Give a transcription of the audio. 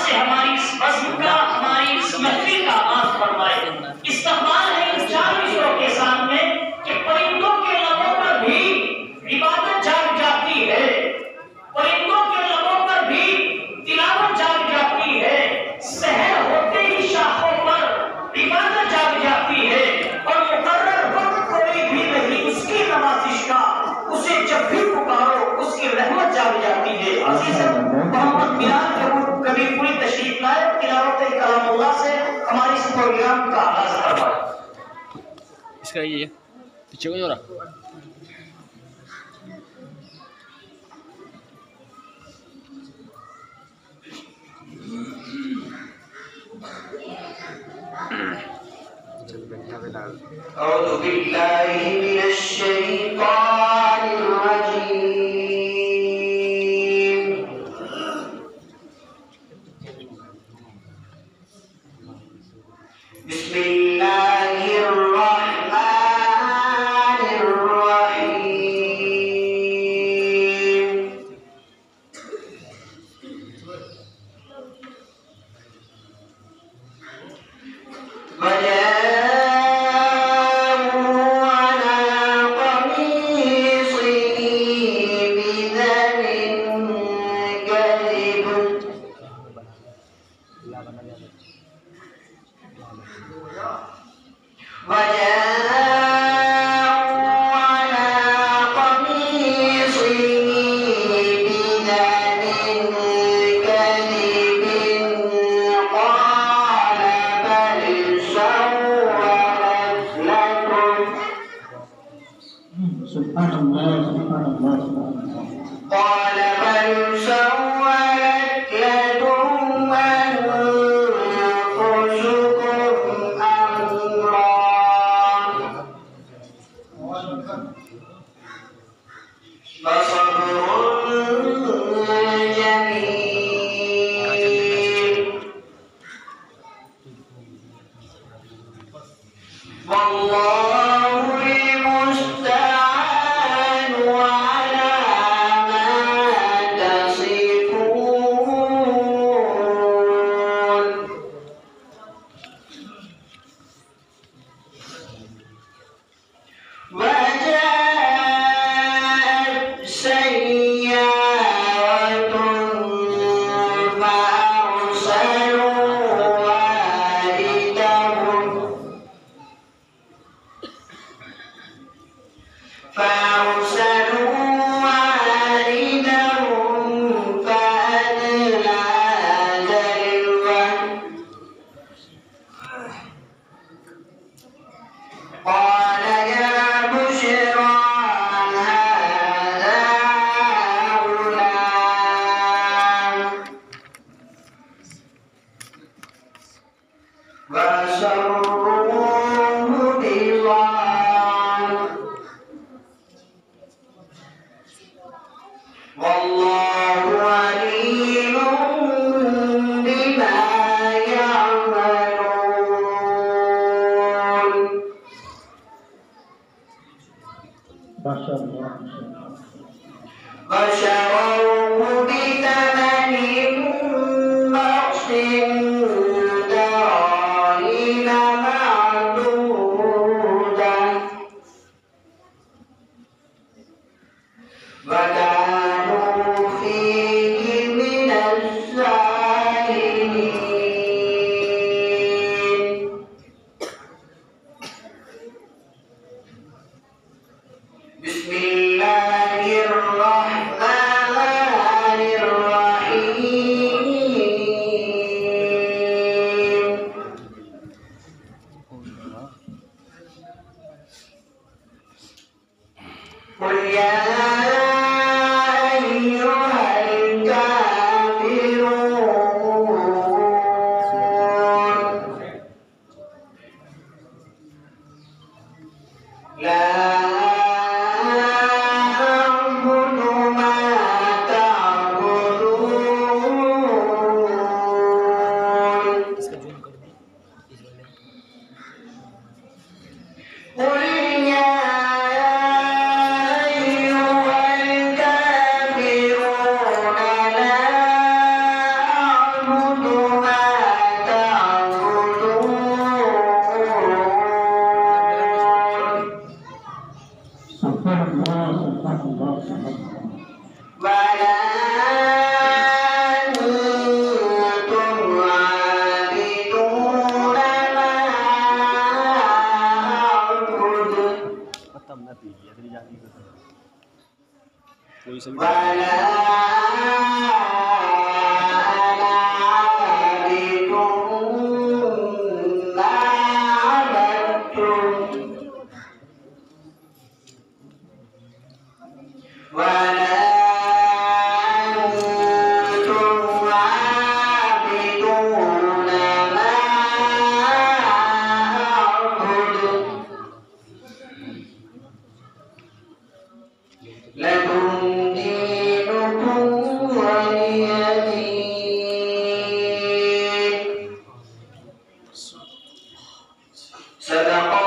سے ہماری اس بزم کا، ہماری اس محفل کا آغاز فرمائے۔ استقبال ہے ان چار مصروں کے سامنے کہ پرندوں کے لبوں پر بھی عبادت جاگ جاتی ہے، پرندوں کے لبوں پر بھی تلاوت جاگ جاتی ہے، سحر ہوتے ہی شاخوں پر عبادت جاگ جاتی ہے، اور مقرر وقت کوئی بھی نہیں اس کی نوازش کا، اسے جب بھی پکارو اس کی رحمت جاگ جاتی ہے۔ عزیز محمد بلال کبھی پوری تشریف لائے، تلاوت کلام اللہ سے ہمارے اس پروگرام کا آغاز کروائے۔ اس کا یہ پیچھے کو جورا أعوذ بالله من الشيطان الرجيم بسم الله الرحمن الرحيم وجاءوا على قميصه بدم كذب لكم دينكم ولي دين. صدق